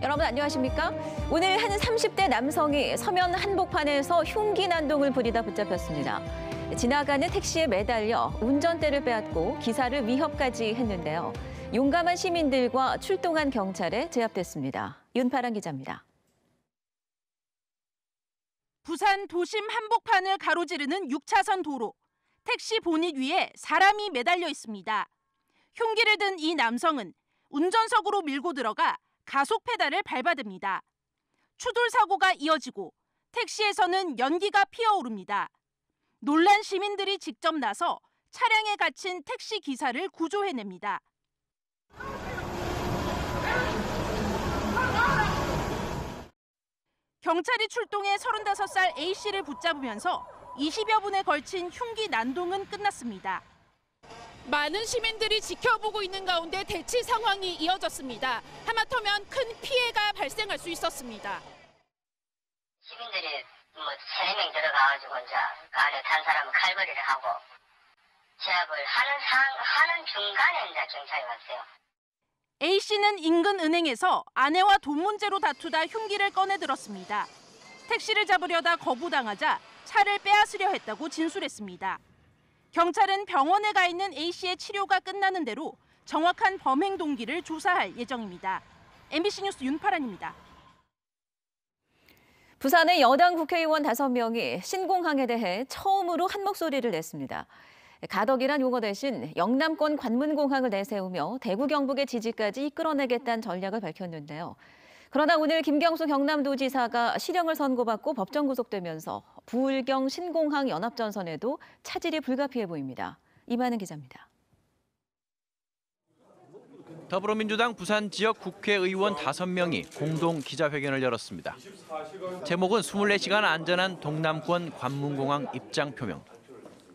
여러분 안녕하십니까? 오늘 한 30대 남성이 서면 한복판에서 흉기 난동을 부리다 붙잡혔습니다. 지나가는 택시에 매달려 운전대를 빼앗고 기사를 위협까지 했는데요. 용감한 시민들과 출동한 경찰에 제압됐습니다. 윤파란 기자입니다. 부산 도심 한복판을 가로지르는 6차선 도로. 택시 보닛 위에 사람이 매달려 있습니다. 흉기를 든 이 남성은 운전석으로 밀고 들어가 가속 페달을 밟아댑니다. 추돌 사고가 이어지고 택시에서는 연기가 피어오릅니다. 놀란 시민들이 직접 나서 차량에 갇힌 택시 기사를 구조해냅니다. 경찰이 출동해 35살 A씨를 붙잡으면서 20여 분에 걸친 흉기 난동은 끝났습니다. 많은 시민들이 지켜보고 있는 가운데 대치 상황이 이어졌습니다. 하마터면 큰 피해가 발생할 수 있었습니다. 시민들이 3-4명 들어가가지고 이제 그 안에 탄 사람은 칼걸이를 하고 제압을 하는 중간에 이제 경찰이 왔어요. A씨는 인근 은행에서 아내와 돈 문제로 다투다 흉기를 꺼내 들었습니다. 택시를 잡으려다 거부당하자 차를 빼앗으려 했다고 진술했습니다. 경찰은 병원에 가 있는 A씨의 치료가 끝나는 대로 정확한 범행 동기를 조사할 예정입니다. MBC 뉴스 윤파란입니다. 부산의 여당 국회의원 5명이 신공항에 대해 처음으로 한 목소리를 냈습니다. 가덕이란 용어 대신 영남권 관문공항을 내세우며 대구 경북의 지지까지 이끌어내겠다는 전략을 밝혔는데요. 그러나 오늘 김경수 경남도지사가 실형을 선고받고 법정 구속되면서 부울경 신공항 연합전선에도 차질이 불가피해 보입니다. 이만은 기자입니다. 더불어민주당 부산 지역 국회의원 5명이 공동 기자회견을 열었습니다. 제목은 24시간 안전한 동남권 관문공항 입장 표명.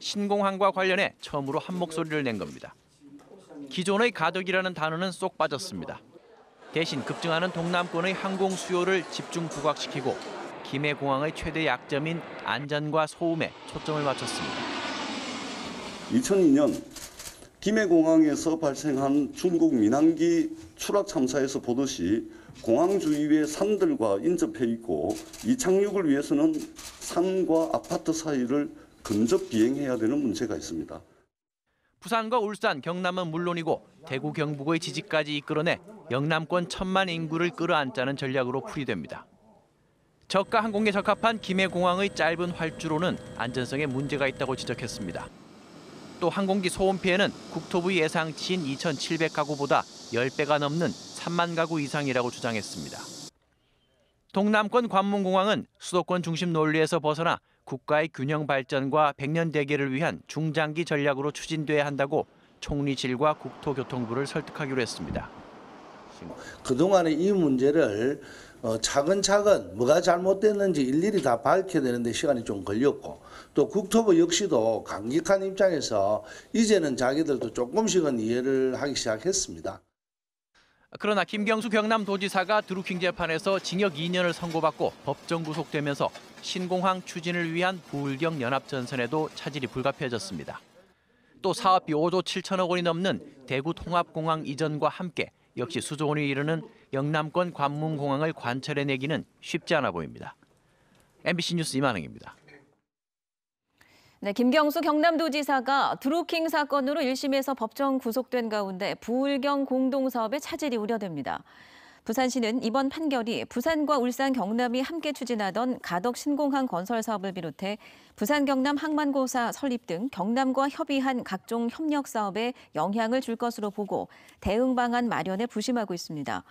신공항과 관련해 처음으로 한 목소리를 낸 겁니다. 기존의 가덕이라는 단어는 쏙 빠졌습니다. 대신 급증하는 동남권의 항공 수요를 집중 부각시키고 김해공항의 최대 약점인 안전과 소음에 초점을 맞췄습니다. 2002년 김해공항에서 발생한 중국 민항기 추락 참사에서 보듯이 공항 주위에 산들과 인접해 있고 이착륙을 위해서는 산과 아파트 사이를 근접 비행해야 되는 문제가 있습니다. 부산과 울산, 경남은 물론이고 대구, 경북의 지지까지 이끌어내 영남권 1,000만 인구를 끌어안자는 전략으로 풀이됩니다. 저가 항공에 적합한 김해공항의 짧은 활주로는 안전성에 문제가 있다고 지적했습니다. 또 항공기 소음 피해는 국토부 예상치인 2,700가구보다 10배가 넘는 3만 가구 이상이라고 주장했습니다. 동남권 관문공항은 수도권 중심 논리에서 벗어나 국가의 균형 발전과 백년 대계를 위한 중장기 전략으로 추진돼야 한다고 총리실과 국토교통부를 설득하기로 했습니다. 그동안의 이 문제를 차근차근 뭐가 잘못됐는지 일일이 다 밝혀야 되는데 시간이 좀 걸렸고 또 국토부 역시도 강력한 입장에서 이제는 자기들도 조금씩은 이해를 하기 시작했습니다. 그러나 김경수 경남도지사가 드루킹 재판에서 징역 2년을 선고받고 법정 구속되면서 신공항 추진을 위한 부울경 연합전선에도 차질이 불가피해졌습니다. 또 사업비 5조 7천억 원이 넘는 대구 통합공항 이전과 함께 역시 수조 원이 이르는 영남권 관문공항을 관철해내기는 쉽지 않아 보입니다. MBC 뉴스 이만흥입니다. 네, 김경수 경남도지사가 드루킹 사건으로 1심에서 법정 구속된 가운데 부울경 공동사업에 차질이 우려됩니다. 부산시는 이번 판결이 부산과 울산, 경남이 함께 추진하던 가덕 신공항 건설 사업을 비롯해 부산, 경남 항만고사 설립 등 경남과 협의한 각종 협력 사업에 영향을 줄 것으로 보고 대응 방안 마련에 부심하고 있습니다.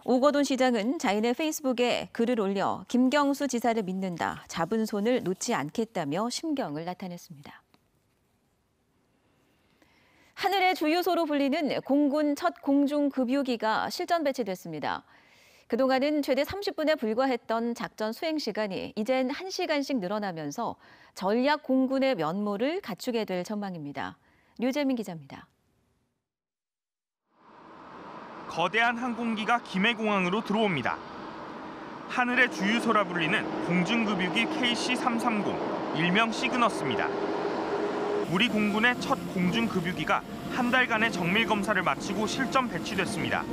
오거돈 시장은 자신의 페이스북에 글을 올려 김경수 지사를 믿는다, 잡은 손을 놓지 않겠다며 심경을 나타냈습니다. 하늘의 주유소로 불리는 공군 첫 공중급유기가 실전 배치됐습니다. 그동안은 최대 30분에 불과했던 작전 수행 시간이 이젠 1시간씩 늘어나면서 전략 공군의 면모를 갖추게 될 전망입니다. 류재민 기자입니다. 거대한 항공기가 김해공항으로 들어옵니다. 하늘의 주유소라 불리는 공중급유기 KC-330, 일명 시그너스입니다. 우리 공군의 첫 공중급유기가 한 달간의 정밀 검사를 마치고 실전 배치됐습니다.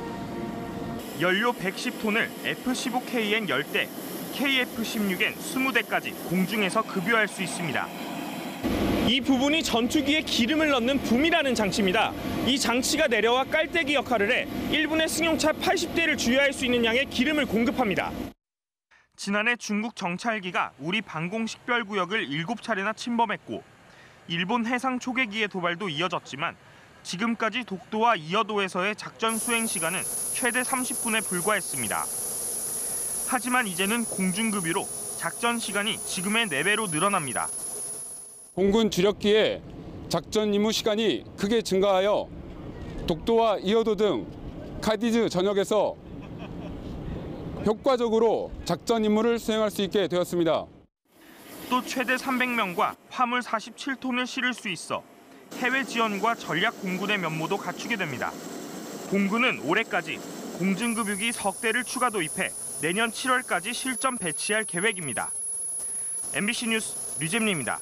연료 110톤을 F-15KN 10대, KF-16N 20대까지 공중에서 급유할 수 있습니다. 이 부분이 전투기에 기름을 넣는 붐이라는 장치입니다. 이 장치가 내려와 깔때기 역할을 해 1분에 승용차 80대를 주유할 수 있는 양의 기름을 공급합니다. 지난해 중국 정찰기가 우리 방공 식별구역을 7차례나 침범했고 일본 해상 초계기의 도발도 이어졌지만 지금까지 독도와 이어도에서의 작전 수행 시간은 최대 30분에 불과했습니다. 하지만 이제는 공중급유로 작전 시간이 지금의 4배로 늘어납니다. 공군 주력기의 작전 임무 시간이 크게 증가하여 독도와 이어도 등 카디즈 전역에서 효과적으로 작전 임무를 수행할 수 있게 되었습니다. 또 최대 300명과 화물 47톤을 실을 수 있어 해외 지원과 전략 공군의 면모도 갖추게 됩니다. 공군은 올해까지 공중급유기 3대를 추가 도입해 내년 7월까지 실전 배치할 계획입니다. MBC 뉴스 류잼리입니다.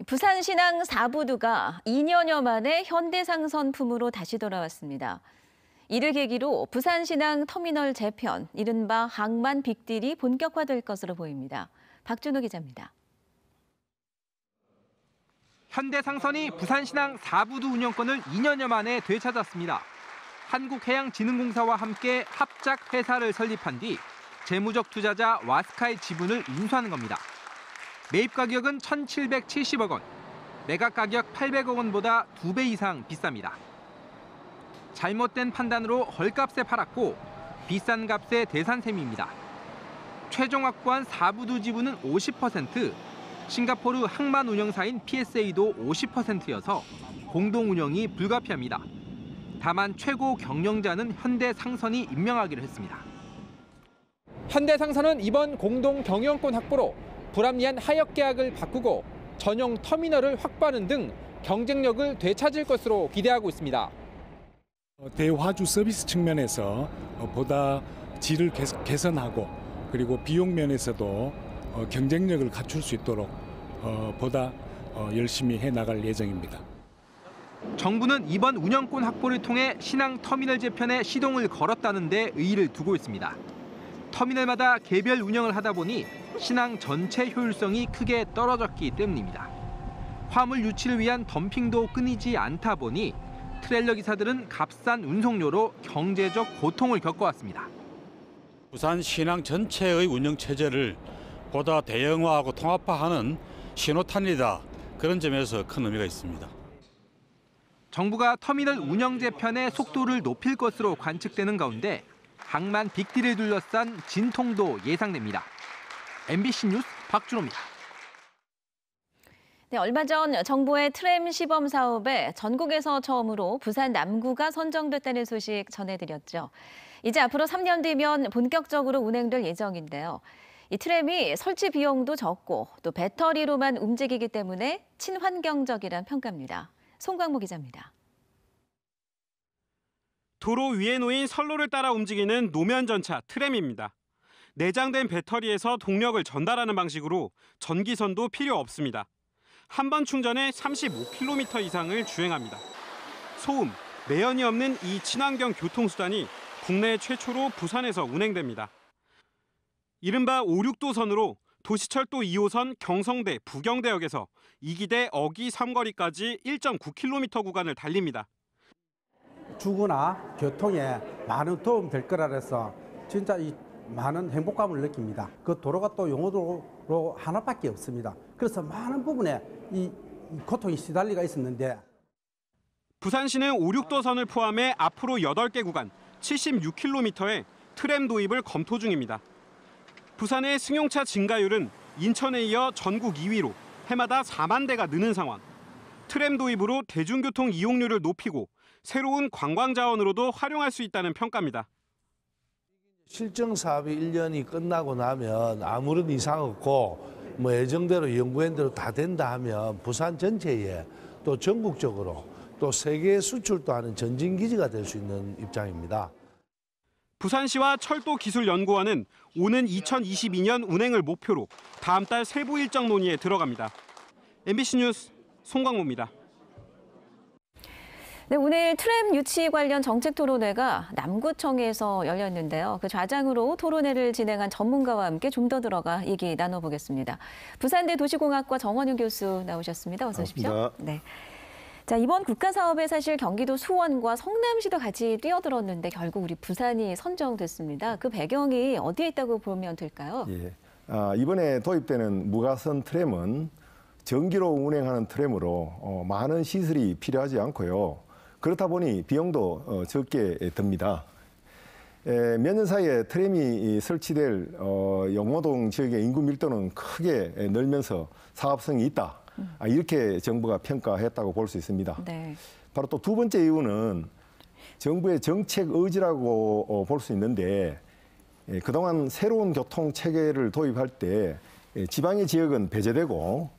부산신항 4부두가 2년여 만에 현대상선품으로 다시 돌아왔습니다. 이를 계기로 부산신항 터미널 재편, 이른바 항만 빅딜이 본격화될 것으로 보입니다. 박준호 기자입니다. 현대상선이 부산신항 4부두 운영권을 2년여 만에 되찾았습니다. 한국해양진흥공사와 함께 합작 회사를 설립한 뒤 재무적 투자자 와스카의 지분을 인수하는 겁니다. 매입 가격은 1,770억 원, 매각 가격 800억 원보다 2배 이상 비쌉니다. 잘못된 판단으로 헐값에 팔았고 비싼 값에 대산셈입니다. 최종 확보한 4부두 지분은 50%, 싱가포르 항만 운영사인 PSA도 50%여서 공동 운영이 불가피합니다. 다만 최고 경영자는 현대상선이 임명하기로 했습니다. 현대상선은 이번 공동 경영권 확보로 불합리한 하역 계약을 바꾸고 전용 터미널을 확보하는 등 경쟁력을 되찾을 것으로 기대하고 있습니다. 대화주 서비스 측면에서 보다 질을 개선하고 그리고 비용 면에서도 경쟁력을 갖출 수 있도록 보다 열심히 해나갈 예정입니다. 정부는 이번 운영권 확보를 통해 신항 터미널 재편에 시동을 걸었다는 데 의의를 두고 있습니다. 터미널마다 개별 운영을 하다 보니 신항 전체 효율성이 크게 떨어졌기 때문입니다. 화물 유치를 위한 덤핑도 끊이지 않다 보니 트레일러 기사들은 값싼 운송료로 경제적 고통을 겪어왔습니다. 부산 신항 전체의 운영 체제를 보다 대형화하고 통합화하는 신호탄이다. 그런 점에서 큰 의미가 있습니다. 정부가 터미널 운영 재편의 속도를 높일 것으로 관측되는 가운데 항만 빅딜을 둘러싼 진통도 예상됩니다. MBC 뉴스 박준호입니다. 네, 얼마 전 정부의 트램 시범 사업에 전국에서 처음으로 부산 남구가 선정됐다는 소식 전해드렸죠. 이제 앞으로 3년 뒤면 본격적으로 운행될 예정인데요. 이 트램이 설치 비용도 적고 또 배터리로만 움직이기 때문에 친환경적이란 평가입니다. 송광모 기자입니다. 도로 위에 놓인 선로를 따라 움직이는 노면 전차 트램입니다. 내장된 배터리에서 동력을 전달하는 방식으로 전기선도 필요 없습니다. 한 번 충전에 35km 이상을 주행합니다. 소음, 매연이 없는 이 친환경 교통수단이 국내 최초로 부산에서 운행됩니다. 이른바 5-6도선으로 도시철도 2호선 경성대 부경대역에서 이기대 어기 삼거리까지 1.9km 구간을 달립니다. 주거나 교통에 많은 도움 될 거라 해서 진짜 이 많은 행복감을 느낍니다. 그 도로가 또 용호도로 하나밖에 없습니다. 그래서 많은 부분에 이 고통이 시달리가 있었는데 부산시는 5-6도선을 포함해 앞으로 8개 구간 76km의 트램 도입을 검토 중입니다. 부산의 승용차 증가율은 인천에 이어 전국 2위로 해마다 4만 대가 느는 상황. 트램 도입으로 대중교통 이용률을 높이고 새로운 관광 자원으로도 활용할 수 있다는 평가입니다. 실증 사업이 1년이 끝나고 나면 아무런 이상 없고 뭐 예정대로 연구한 대로 다 된다 하면 부산 전체에 또 전국적으로 또 세계 수출도 하는 전진기지가 될 수 있는 입장입니다. 부산시와 철도기술연구원은 오는 2022년 운행을 목표로 다음 달 세부 일정 논의에 들어갑니다. MBC 뉴스 송광모입니다. 네, 오늘 트램 유치 관련 정책 토론회가 남구청에서 열렸는데요. 그 좌장으로 토론회를 진행한 전문가와 함께 좀 더 들어가 얘기 나눠보겠습니다. 부산대 도시공학과 정원윤 교수 나오셨습니다. 어서 오십시오. 반갑습니다. 네. 자, 이번 국가사업에 사실 경기도 수원과 성남시도 같이 뛰어들었는데 결국 우리 부산이 선정됐습니다. 그 배경이 어디에 있다고 보면 될까요? 예. 이번에 도입되는 무가선 트램은 전기로 운행하는 트램으로 많은 시설이 필요하지 않고요. 그렇다 보니 비용도 적게 듭니다. 몇 년 사이에 트램이 설치될 용호동 지역의 인구 밀도는 크게 늘면서 사업성이 있다. 이렇게 정부가 평가했다고 볼 수 있습니다. 네. 바로 또 두 번째 이유는 정부의 정책 의지라고 볼 수 있는데 그동안 새로운 교통 체계를 도입할 때 지방의 지역은 배제되고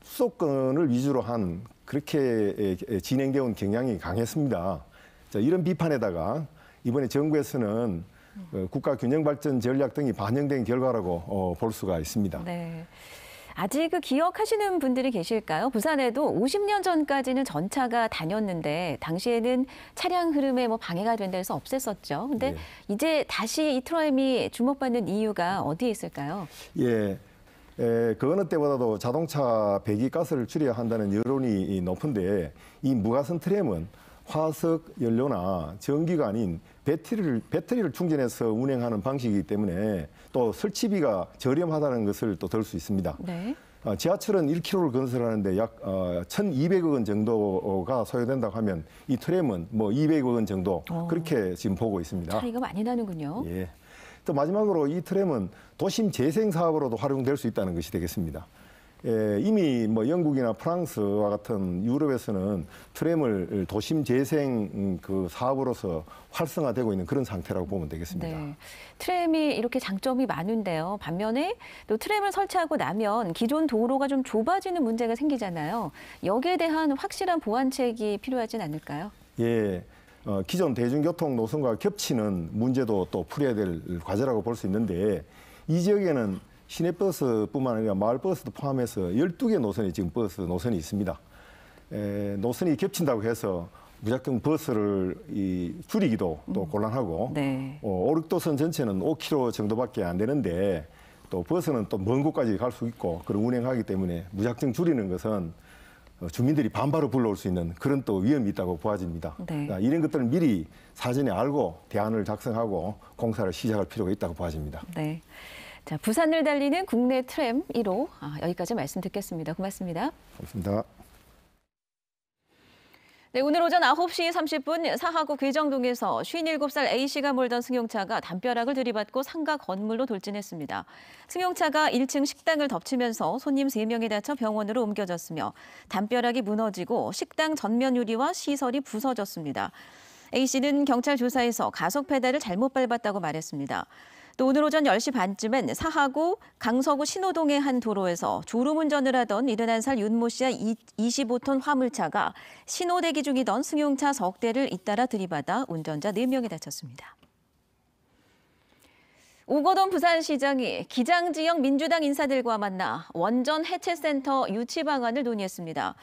수도권을 위주로 한 그렇게 진행되어 온 경향이 강했습니다. 자, 이런 비판에다가 이번에 정부에서는 국가균형발전 전략 등이 반영된 결과라고 볼 수가 있습니다. 네. 아직 기억하시는 분들이 계실까요? 부산에도 50년 전까지는 전차가 다녔는데 당시에는 차량 흐름에 방해가 된다해서 없앴었죠. 근데 네. 이제 다시 이 트램이 주목받는 이유가 어디에 있을까요? 예. 그 어느 때보다도 자동차 배기가스를 줄여야 한다는 여론이 높은데 이 무가선 트램은 화석 연료나 전기가 아닌 배터리를 충전해서 운행하는 방식이기 때문에 또 설치비가 저렴하다는 것을 또 들 수 있습니다. 네. 지하철은 1km를 건설하는데 약 1,200억 원 정도가 소요된다고 하면 이 트램은 200억 원 정도 그렇게 지금 보고 있습니다. 차이가 많이 나는군요. 예. 또 마지막으로 이 트램은 도심 재생 사업으로도 활용될 수 있다는 것이 되겠습니다. 이미 영국이나 프랑스와 같은 유럽에서는 트램을 도심 재생 그 사업으로서 활성화되고 있는 그런 상태라고 보면 되겠습니다. 네. 트램이 이렇게 장점이 많은데요. 반면에 또 트램을 설치하고 나면 기존 도로가 좀 좁아지는 문제가 생기잖아요. 여기에 대한 확실한 보완책이 필요하진 않을까요? 예. 기존 대중교통 노선과 겹치는 문제도 또 풀어야 될 과제라고 볼 수 있는데 이 지역에는 시내버스뿐만 아니라 마을버스도 포함해서 12개 노선이 지금 버스 노선이 있습니다. 노선이 겹친다고 해서 무작정 버스를 줄이기도 또 곤란하고 네. 오륙도선 전체는 5km 정도밖에 안 되는데 또 버스는 또 먼 곳까지 갈 수 있고 그런 운행하기 때문에 무작정 줄이는 것은 주민들이 반발을 불러올 수 있는 그런 또 위험이 있다고 보아집니다. 네. 이런 것들은 미리 사전에 알고 대안을 작성하고 공사를 시작할 필요가 있다고 보아집니다. 네. 자, 부산을 달리는 국내 트램 1호 여기까지 말씀 듣겠습니다. 고맙습니다. 고맙습니다. 네, 오늘 오전 9시 30분 사하구 괴정동에서 57살 A씨가 몰던 승용차가 담벼락을 들이받고 상가 건물로 돌진했습니다. 승용차가 1층 식당을 덮치면서 손님 3명이 다쳐 병원으로 옮겨졌으며 담벼락이 무너지고 식당 전면 유리와 시설이 부서졌습니다. A씨는 경찰 조사에서 가속 페달을 잘못 밟았다고 말했습니다. 또 오늘 오전 10시 반쯤엔 사하구 강서구 신호동의 한 도로에서 졸음운전을 하던 71살 윤모 씨와 25톤 화물차가 신호 대기 중이던 승용차 석 대를 잇따라 들이받아 운전자 4명이 다쳤습니다. 오거돈 부산시장이 기장 지역 민주당 인사들과 만나 원전 해체센터 유치 방안을 논의했습니다.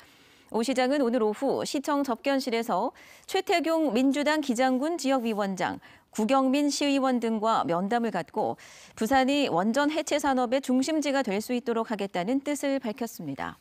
오 시장은 오늘 오후 시청 접견실에서 최태경 민주당 기장군 지역위원장, 구경민 시의원 등과 면담을 갖고 부산이 원전 해체 산업의 중심지가 될 수 있도록 하겠다는 뜻을 밝혔습니다.